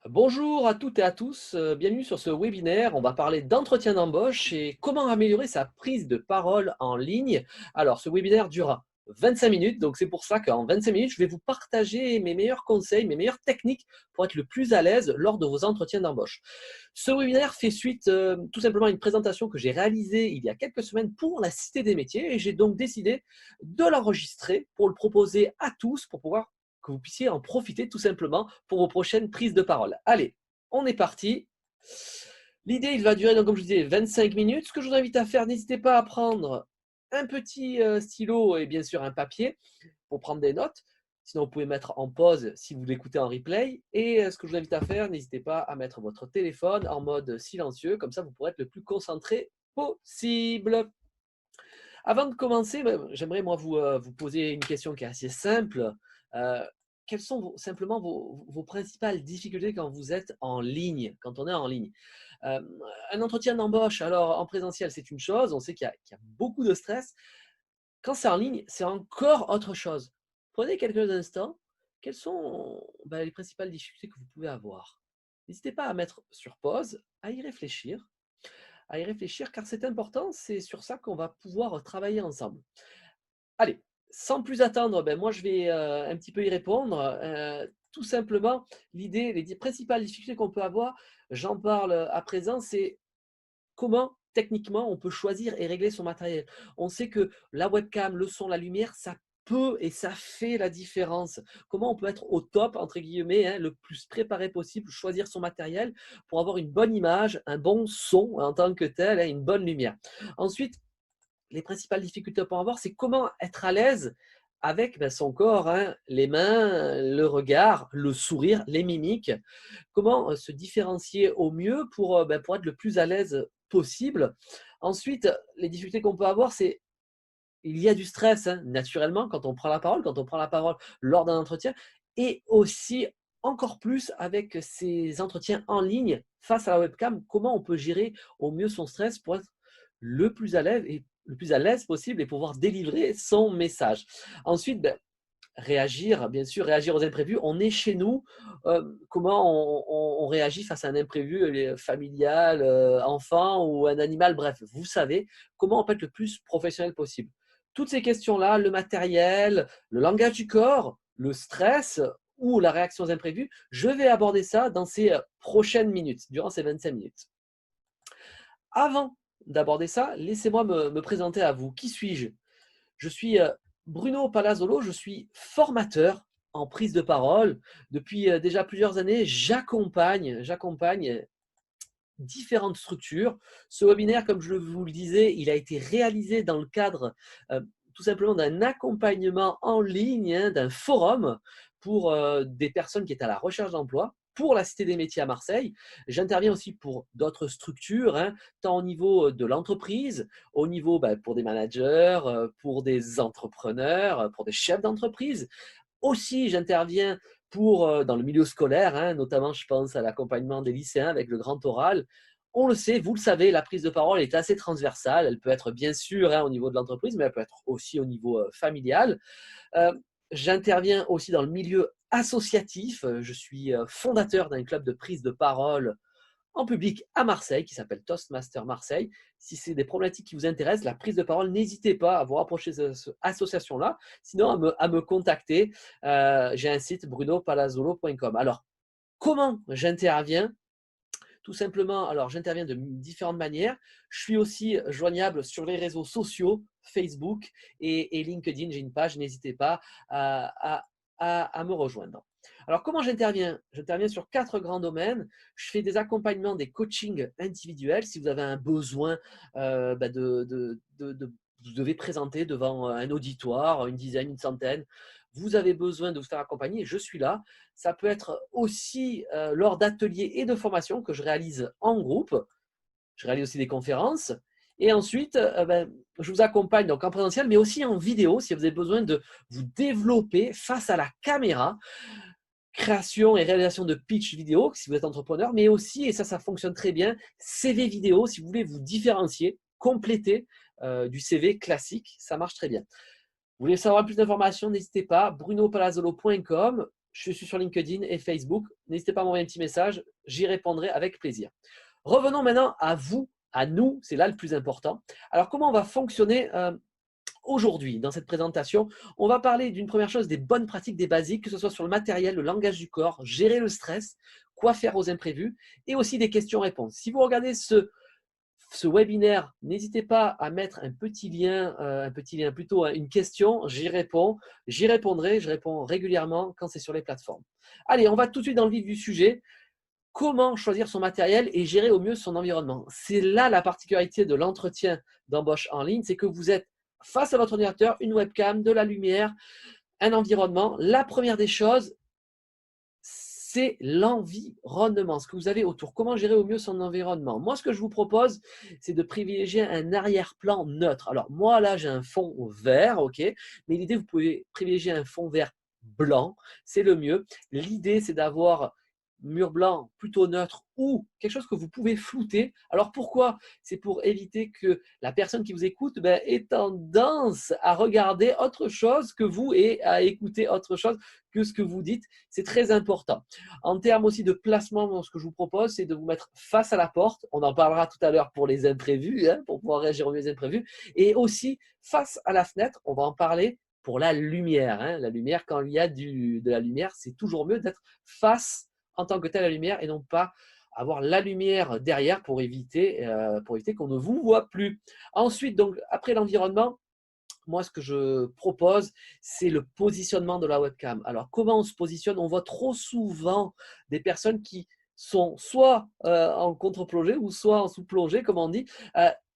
Bonjour à toutes et à tous, bienvenue sur ce webinaire. On va parler d'entretien d'embauche et comment améliorer sa prise de parole en ligne. Alors, ce webinaire durera 25 minutes, donc c'est pour ça qu'en 25 minutes, je vais vous partager mes meilleurs conseils, mes meilleures techniques pour être le plus à l'aise lors de vos entretiens d'embauche. Ce webinaire fait suite tout simplement à une présentation que j'ai réalisée il y a quelques semaines pour la Cité des métiers et j'ai donc décidé de l'enregistrer pour le proposer à tous pour pouvoir que vous puissiez en profiter tout simplement pour vos prochaines prises de parole. Allez, on est parti. L'idée, il va durer, donc, comme je disais, 25 minutes. Ce que je vous invite à faire, n'hésitez pas à prendre un petit stylo et bien sûr un papier pour prendre des notes. Sinon, vous pouvez mettre en pause si vous l'écoutez en replay. Et ce que je vous invite à faire, n'hésitez pas à mettre votre téléphone en mode silencieux. Comme ça, vous pourrez être le plus concentré possible. Avant de commencer, j'aimerais moi vous poser une question qui est assez simple. Euh, Quelles sont simplement vos principales difficultés quand vous êtes en ligne, quand on est en ligne? Euh, un entretien d'embauche, alors en présentiel, c'est une chose, on sait qu'il y a beaucoup de stress. Quand c'est en ligne, c'est encore autre chose. Prenez quelques instants. Quelles sont les principales difficultés que vous pouvez avoir? N'hésitez pas à mettre sur pause, à y réfléchir car c'est important, c'est sur ça qu'on va pouvoir travailler ensemble. Allez, sans plus attendre, moi je vais un petit peu y répondre. Tout simplement, l'idée, les principales difficultés qu'on peut avoir, j'en parle à présent, c'est comment techniquement on peut choisir et régler son matériel. On sait que la webcam, le son, la lumière, ça peut et ça fait la différence. Comment on peut être au top, entre guillemets, hein, le plus préparé possible, choisir son matériel pour avoir une bonne image, un bon son en tant que tel, hein, une bonne lumière. Ensuite, les principales difficultés qu'on peut avoir, c'est comment être à l'aise avec son corps, hein, les mains, le regard, le sourire, les mimiques. Comment se différencier au mieux pour être le plus à l'aise possible. Ensuite, les difficultés qu'on peut avoir, c'est il y a du stress, hein, naturellement, quand on prend la parole lors d'un entretien, et aussi encore plus avec ces entretiens en ligne face à la webcam, comment on peut gérer au mieux son stress pour être le plus à l'aise possible et pouvoir délivrer son message. Ensuite, réagir, bien sûr, réagir aux imprévus. On est chez nous. Comment on réagit face à un imprévu familial, enfant ou un animal, bref, vous savez, comment on peut être le plus professionnel possible. Toutes ces questions-là, le matériel, le langage du corps, le stress ou la réaction aux imprévus, je vais aborder ça dans ces prochaines minutes, durant ces 25 minutes. Avant d'aborder ça, laissez-moi me présenter à vous. Qui suis-je? Je suis Bruno Palazzolo, je suis formateur en prise de parole. Depuis déjà plusieurs années, j'accompagne différentes structures. Ce webinaire, comme je vous le disais, il a été réalisé dans le cadre tout simplement d'un accompagnement en ligne, hein, d'un forum pour des personnes qui étaient à la recherche d'emploi pour la Cité des métiers à Marseille. J'interviens aussi pour d'autres structures, hein, tant au niveau de l'entreprise, au niveau pour des managers, pour des entrepreneurs, pour des chefs d'entreprise. Aussi, j'interviens dans le milieu scolaire, hein, notamment je pense à l'accompagnement des lycéens avec le grand oral. On le sait, vous le savez, la prise de parole est assez transversale. Elle peut être bien sûr, hein, au niveau de l'entreprise, mais elle peut être aussi au niveau familial. Euh, J'interviens aussi dans le milieu associatif. Je suis fondateur d'un club de prise de parole en public à Marseille qui s'appelle Toastmaster Marseille. Si c'est des problématiques qui vous intéressent, la prise de parole, n'hésitez pas à vous rapprocher de cette association-là, sinon à me contacter. J'ai un site brunopalazzolo.com. Alors, comment j'interviens? Tout simplement, alors j'interviens de différentes manières. Je suis aussi joignable sur les réseaux sociaux, Facebook et LinkedIn. J'ai une page, n'hésitez pas à me rejoindre. Alors, comment j'interviens? J'interviens sur 4 grands domaines. Je fais des accompagnements, des coachings individuels. Si vous avez un besoin vous devez présenter devant un auditoire, une dizaine, une centaine. Vous avez besoin de vous faire accompagner, je suis là. Ça peut être aussi lors d'ateliers et de formations que je réalise en groupe. Je réalise aussi des conférences. Et ensuite, je vous accompagne donc en présentiel, mais aussi en vidéo si vous avez besoin de vous développer face à la caméra. Création et réalisation de pitch vidéo si vous êtes entrepreneur, mais aussi, et ça fonctionne très bien, CV vidéo si vous voulez vous différencier, compléter du CV classique, ça marche très bien. Vous voulez savoir plus d'informations, n'hésitez pas, brunopalazzolo.com. je suis sur LinkedIn et Facebook. N'hésitez pas à m'envoyer un petit message, j'y répondrai avec plaisir. Revenons maintenant à vous, à nous, c'est là le plus important. Alors, comment on va fonctionner aujourd'hui dans cette présentation? On va parler d'une première chose, des bonnes pratiques, des basiques, que ce soit sur le matériel, le langage du corps, gérer le stress, quoi faire aux imprévus, et aussi des questions-réponses. Si vous regardez ce webinaire, n'hésitez pas à mettre un petit lien plutôt une question, j'y réponds, j'y répondrai, je réponds régulièrement quand c'est sur les plateformes. Allez, on va tout de suite dans le vif du sujet. Comment choisir son matériel et gérer au mieux son environnement? C'est là la particularité de l'entretien d'embauche en ligne, c'est que vous êtes face à votre ordinateur, une webcam, de la lumière, un environnement. La première des choses, c'est l'environnement, ce que vous avez autour. Comment gérer au mieux son environnement? Moi, ce que je vous propose, c'est de privilégier un arrière-plan neutre. Alors, moi, là, j'ai un fond vert, ok, mais l'idée, vous pouvez privilégier un fond vert blanc, c'est le mieux. L'idée, c'est d'avoir mur blanc plutôt neutre ou quelque chose que vous pouvez flouter. Alors pourquoi? C'est pour éviter que la personne qui vous écoute ait tendance à regarder autre chose que vous et à écouter autre chose que ce que vous dites. C'est très important. En termes aussi de placement, ce que je vous propose, c'est de vous mettre face à la porte. On en parlera tout à l'heure pour les imprévus, pour pouvoir réagir aux imprévus. Et aussi face à la fenêtre, on va en parler pour la lumière. La lumière, quand il y a de la lumière, c'est toujours mieux d'être face en tant que telle à la lumière et non pas avoir la lumière derrière pour éviter qu'on ne vous voit plus. Ensuite, donc, après l'environnement, moi, ce que je propose, c'est le positionnement de la webcam. Alors, comment on se positionne? On voit trop souvent des personnes qui sont soit en contre-plongée ou soit en sous-plongée, comme on dit.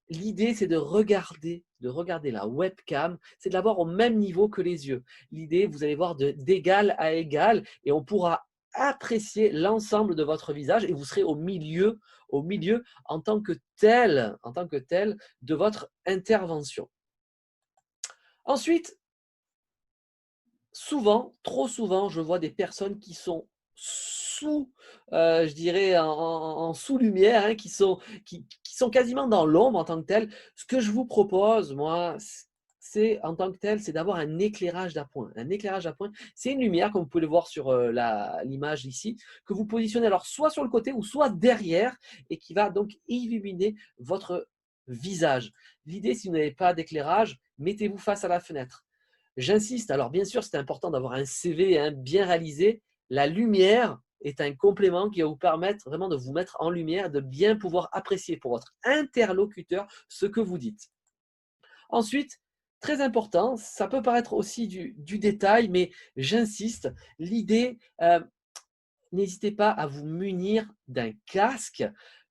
L'idée, c'est de regarder la webcam, c'est de l'avoir au même niveau que les yeux. L'idée, vous allez voir d'égal à égal et on pourra apprécier l'ensemble de votre visage et vous serez au milieu en tant que tel de votre intervention. Ensuite, souvent, trop souvent, je vois des personnes qui sont sous, je dirais en sous-lumière, qui sont quasiment dans l'ombre en tant que telles. Ce que je vous propose, moi, c'est en tant que tel, c'est d'avoir un éclairage d'appoint. Un éclairage d'appoint, c'est une lumière, comme vous pouvez le voir sur l'image ici, que vous positionnez alors soit sur le côté ou soit derrière et qui va donc illuminer votre visage. L'idée, si vous n'avez pas d'éclairage, mettez-vous face à la fenêtre. J'insiste, alors bien sûr, c'est important d'avoir un CV bien réalisé. La lumière est un complément qui va vous permettre vraiment de vous mettre en lumière, de bien pouvoir apprécier pour votre interlocuteur ce que vous dites. Ensuite, très important, ça peut paraître aussi du détail, mais j'insiste, l'idée, n'hésitez pas à vous munir d'un casque.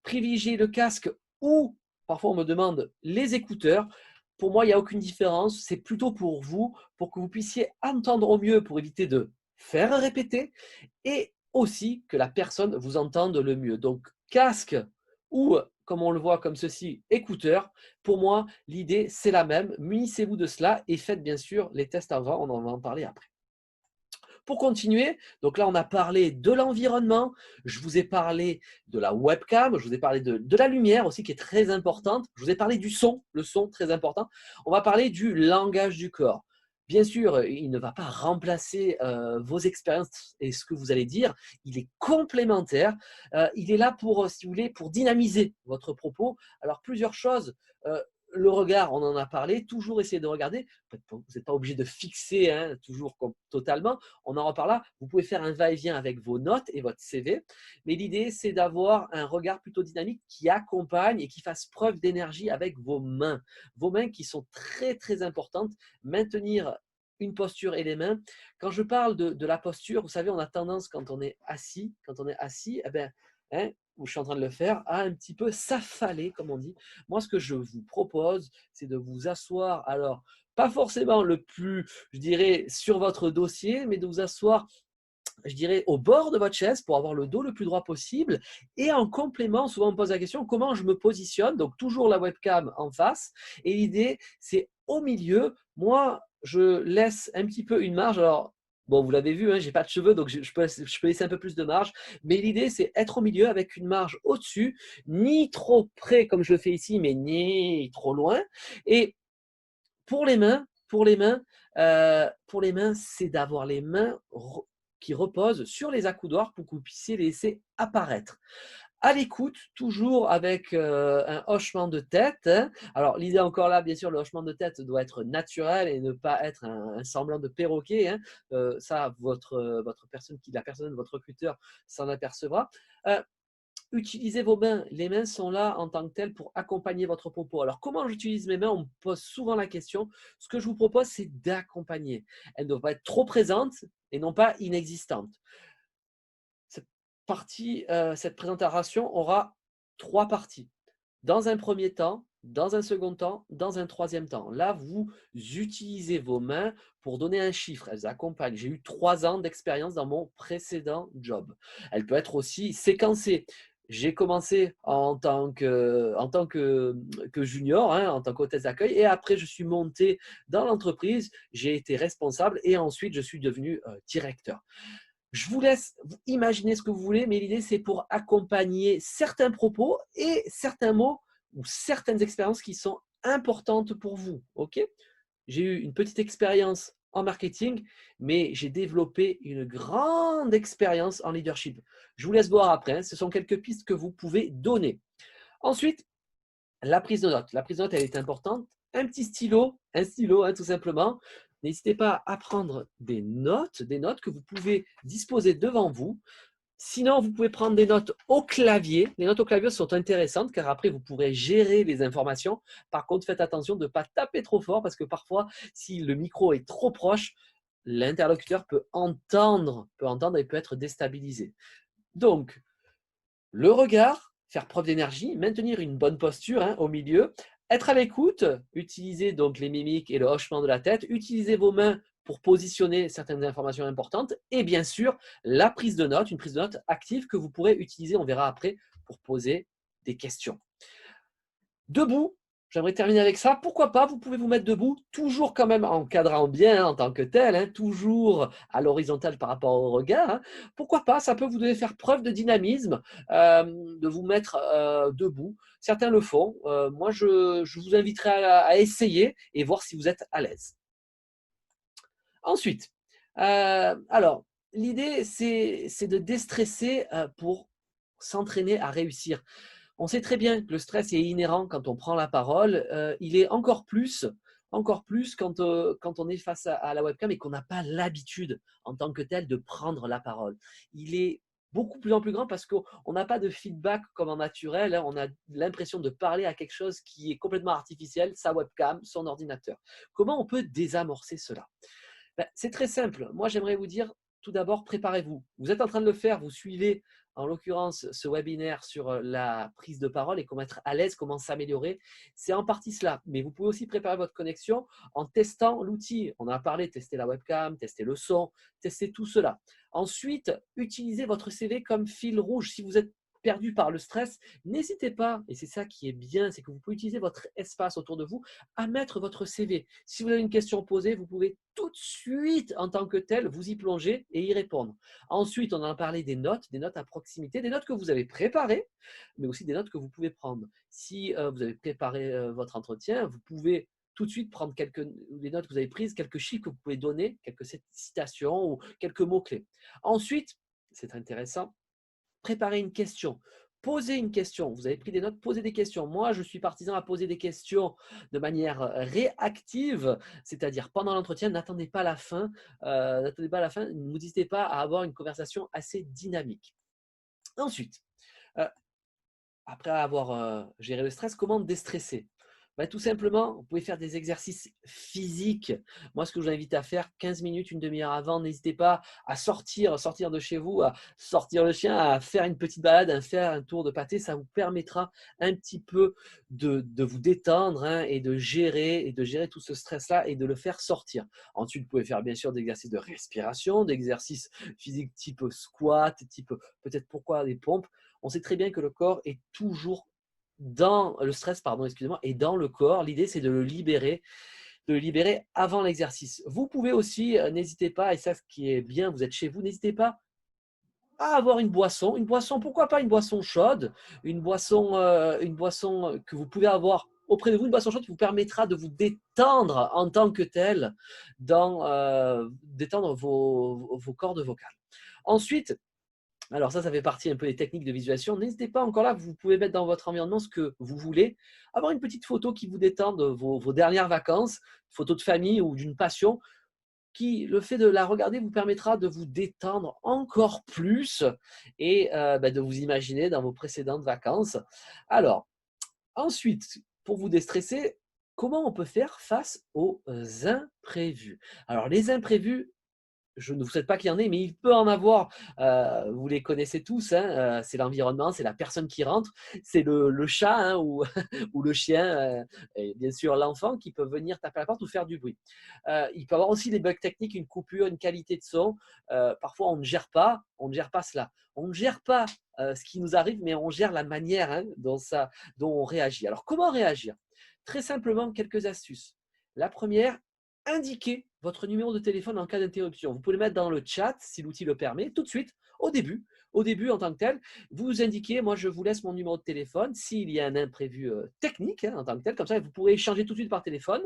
Privilégiez le casque ou, parfois on me demande, les écouteurs. Pour moi, il n'y a aucune différence. C'est plutôt pour vous, pour que vous puissiez entendre au mieux, pour éviter de faire répéter et aussi que la personne vous entende le mieux. Donc, casque ou, comme on le voit comme ceci, écouteurs. Pour moi, l'idée, c'est la même. Munissez-vous de cela et faites bien sûr les tests avant. On en va en parler après. Pour continuer, donc là, on a parlé de l'environnement, je vous ai parlé de la webcam, je vous ai parlé de la lumière aussi qui est très importante, je vous ai parlé du son, le son très important. On va parler du langage du corps. Bien sûr, il ne va pas remplacer vos expériences et ce que vous allez dire, il est complémentaire, il est là pour, si vous voulez, pour dynamiser votre propos. Alors, plusieurs choses. Le regard, on en a parlé, toujours essayer de regarder. Vous n'êtes pas obligé de fixer toujours totalement. On en reparlera. Vous pouvez faire un va-et-vient avec vos notes et votre CV. Mais l'idée, c'est d'avoir un regard plutôt dynamique qui accompagne et qui fasse preuve d'énergie avec vos mains. Vos mains qui sont très, très importantes. Maintenir une posture et les mains. Quand je parle de la posture, vous savez, on a tendance quand on est assis, où je suis en train de le faire, à un petit peu s'affaler, comme on dit. Moi, ce que je vous propose, c'est de vous asseoir, alors, pas forcément le plus, je dirais, sur votre dossier, mais de vous asseoir, je dirais, au bord de votre chaise pour avoir le dos le plus droit possible. Et en complément, souvent on me pose la question, comment je me positionne? Donc, toujours la webcam en face. Et l'idée, c'est au milieu. Moi, je laisse un petit peu une marge. Alors, bon, vous l'avez vu, je n'ai pas de cheveux, donc je peux laisser un peu plus de marge. Mais l'idée, c'est être au milieu avec une marge au-dessus, ni trop près comme je le fais ici, mais ni trop loin. Et pour les mains, c'est d'avoir les mains qui reposent sur les accoudoirs pour que vous puissiez les laisser apparaître. À l'écoute, toujours avec un hochement de tête, hein. Alors, l'idée encore là, bien sûr, le hochement de tête doit être naturel et ne pas être un semblant de perroquet, hein. Ça, votre personne, la personne, votre recruteur s'en apercevra. Utilisez vos mains. Les mains sont là en tant que telles pour accompagner votre propos. Alors, comment j'utilise mes mains? On me pose souvent la question. Ce que je vous propose, c'est d'accompagner. Elles ne doivent pas être trop présentes et non pas inexistantes. Cette présentation aura 3 parties. Dans un premier temps, dans un second temps, dans un troisième temps. Là, vous utilisez vos mains pour donner un chiffre. Elles accompagnent. J'ai eu 3 ans d'expérience dans mon précédent job. Elle peut être aussi séquencée. J'ai commencé en tant que junior, hein, en tant qu'hôtesse d'accueil, et après je suis monté dans l'entreprise, j'ai été responsable et ensuite je suis devenu directeur. Je vous laisse imaginer ce que vous voulez, mais l'idée, c'est pour accompagner certains propos et certains mots ou certaines expériences qui sont importantes pour vous. Ok? J'ai eu une petite expérience en marketing, mais j'ai développé une grande expérience en leadership. Je vous laisse voir après, hein. Ce sont quelques pistes que vous pouvez donner. Ensuite, la prise de notes. La prise de notes, elle est importante. Un petit stylo, un stylo, hein, tout simplement. N'hésitez pas à prendre des notes que vous pouvez disposer devant vous. Sinon, vous pouvez prendre des notes au clavier. Les notes au clavier sont intéressantes car après, vous pourrez gérer les informations. Par contre, faites attention de ne pas taper trop fort parce que parfois, si le micro est trop proche, l'interlocuteur peut entendre et peut être déstabilisé. Donc, le regard, faire preuve d'énergie, maintenir une bonne posture, hein, au milieu, être à l'écoute, utiliser donc les mimiques et le hochement de la tête, utiliser vos mains pour positionner certaines informations importantes et bien sûr la prise de notes, une prise de notes active que vous pourrez utiliser, on verra après, pour poser des questions. Debout, j'aimerais terminer avec ça. Pourquoi pas, vous pouvez vous mettre debout, toujours quand même en cadrant bien, hein, en tant que tel, hein, toujours à l'horizontale par rapport au regard, hein. Pourquoi pas, ça peut vous donner faire preuve de dynamisme, de vous mettre debout. Certains le font. Moi, je vous inviterai à essayer et voir si vous êtes à l'aise. Ensuite, alors, l'idée, c'est de déstresser pour s'entraîner à réussir. On sait très bien que le stress est inhérent quand on prend la parole. Il est encore plus quand on est face à la webcam et qu'on n'a pas l'habitude en tant que tel de prendre la parole. Il est beaucoup plus en plus grand parce qu'on n'a pas de feedback comme en naturel, hein. On a l'impression de parler à quelque chose qui est complètement artificiel, sa webcam, son ordinateur. Comment on peut désamorcer cela? Ben, c'est très simple. Moi, j'aimerais vous dire, tout d'abord, préparez-vous. Vous êtes en train de le faire, vous suivez en l'occurrence ce webinaire sur la prise de parole et comment être à l'aise, comment s'améliorer. C'est en partie cela. Mais vous pouvez aussi préparer votre connexion en testant l'outil. On en a parlé, tester la webcam, tester le son, tester tout cela. Ensuite, utilisez votre CV comme fil rouge. Si vous êtes perdu par le stress, n'hésitez pas, et c'est ça qui est bien, c'est que vous pouvez utiliser votre espace autour de vous à mettre votre CV. Si vous avez une question posée, vous pouvez tout de suite, en tant que tel, vous y plonger et y répondre. Ensuite, on en a parlé des notes à proximité, des notes que vous avez préparées, mais aussi des notes que vous pouvez prendre. Si vous avez préparé votre entretien, vous pouvez tout de suite prendre les notes que vous avez prises, quelques chiffres que vous pouvez donner, quelques citations ou quelques mots-clés. Ensuite, c'est intéressant, préparer une question. Posez une question. Vous avez pris des notes, posez des questions. Moi, je suis partisan à poser des questions de manière réactive, c'est-à-dire pendant l'entretien, n'attendez pas la fin. N'hésitez pas à avoir une conversation assez dynamique. Ensuite, euh, après avoir géré le stress, comment déstresser? Ben, tout simplement, vous pouvez faire des exercices physiques. Moi, ce que je vous invite à faire, 15 minutes, une demi-heure avant, n'hésitez pas à sortir de chez vous, à sortir le chien, à faire une petite balade, à faire un tour de pâté. Ça vous permettra un petit peu de vous détendre, hein, et de gérer tout ce stress-là et de le faire sortir. Ensuite, vous pouvez faire bien sûr des exercices de respiration, d'exercices physiques type squat, type peut-être pourquoi des pompes. On sait très bien que le corps est toujours dans le stress, pardon, excusez-moi, et dans le corps. L'idée, c'est de le libérer avant l'exercice. Vous pouvez aussi, n'hésitez pas, et ça, ce qui est bien, vous êtes chez vous, n'hésitez pas à avoir une boisson, pourquoi pas une boisson chaude, une boisson que vous pouvez avoir auprès de vous, une boisson chaude qui vous permettra de vous détendre en tant que tel, détendre vos cordes vocales. Ensuite, alors ça fait partie un peu des techniques de visualisation. N'hésitez pas, encore là, vous pouvez mettre dans votre environnement ce que vous voulez. Avoir une petite photo qui vous détend de vos dernières vacances, photo de famille ou d'une passion, qui, le fait de la regarder, vous permettra de vous détendre encore plus et de vous imaginer dans vos précédentes vacances. Alors, ensuite, pour vous déstresser, comment on peut faire face aux imprévus? Alors, les imprévus, je ne vous souhaite pas qu'il y en ait, mais il peut en avoir. Vous les connaissez tous, hein, c'est l'environnement, c'est la personne qui rentre, c'est le chat, hein, ou, ou le chien, et bien sûr l'enfant qui peut venir taper à la porte ou faire du bruit. Il peut y avoir aussi des bugs techniques, une coupure, une qualité de son. Parfois, on ne gère pas cela. On ne gère pas ce qui nous arrive, mais on gère la manière, hein, dont on réagit. Alors, comment réagir? Très simplement, quelques astuces. La première, indiquez votre numéro de téléphone en cas d'interruption. Vous pouvez le mettre dans le chat si l'outil le permet, tout de suite, au début en tant que tel. Vous indiquez, moi je vous laisse mon numéro de téléphone s'il y a un imprévu technique, hein, en tant que tel. Comme ça, vous pourrez échanger tout de suite par téléphone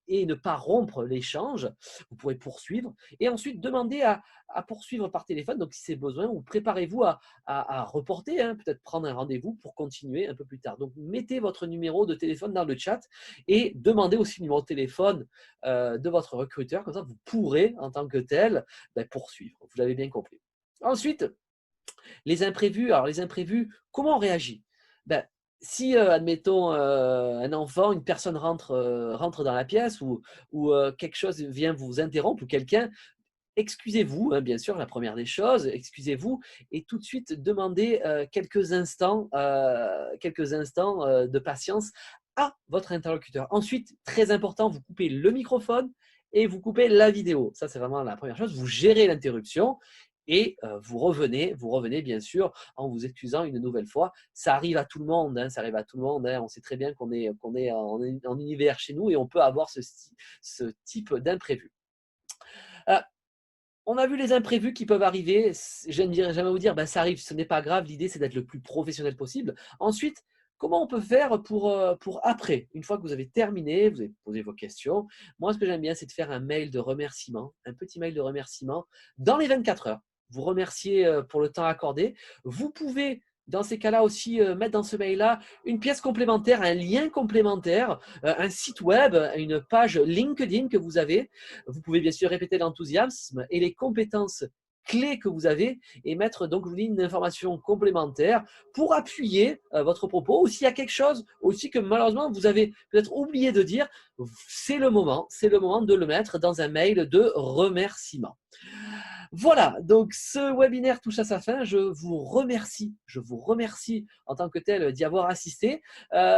et ne pas rompre l'échange. Vous pourrez poursuivre et ensuite demander à poursuivre par téléphone. Donc si c'est besoin, ou préparez-vous à reporter, hein, peut-être prendre un rendez-vous pour continuer un peu plus tard. Donc mettez votre numéro de téléphone dans le chat et demandez aussi le numéro de téléphone de votre recruteur. Comme ça, vous pourrez, en tant que tel, poursuivre. Vous l'avez bien compris. Ensuite, les imprévus. Alors, les imprévus, comment on réagit? Si, admettons, un enfant, une personne rentre dans la pièce ou quelque chose vient vous interrompre ou quelqu'un, excusez-vous, hein, bien sûr, la première des choses, excusez-vous et tout de suite demandez quelques instants de patience à votre interlocuteur. Ensuite, très important, vous coupez le microphone et vous coupez la vidéo. Ça, c'est vraiment la première chose. Vous gérez l'interruption et vous revenez bien sûr en vous excusant une nouvelle fois. Ça arrive à tout le monde, hein, ça arrive à tout le monde. Hein. On sait très bien qu'on est en univers chez nous et on peut avoir ce type d'imprévu. On a vu les imprévus qui peuvent arriver. Je ne dirais jamais vous dire, ça arrive, ce n'est pas grave. L'idée, c'est d'être le plus professionnel possible. Ensuite, comment on peut faire pour après, une fois que vous avez terminé, vous avez posé vos questions. Moi, ce que j'aime bien, c'est de faire un mail de remerciement, un petit mail de remerciement dans les 24 heures. Vous remerciez pour le temps accordé. Vous pouvez dans ces cas-là aussi mettre dans ce mail-là une pièce complémentaire, un lien complémentaire, un site web, une page LinkedIn que vous avez. Vous pouvez bien sûr répéter l'enthousiasme et les compétences clés que vous avez et mettre donc je vous dis, une information complémentaire pour appuyer votre propos. Ou s'il y a quelque chose aussi que malheureusement vous avez peut-être oublié de dire, c'est le moment de le mettre dans un mail de remerciement. Voilà, donc ce webinaire touche à sa fin. Je vous remercie en tant que tel d'y avoir assisté.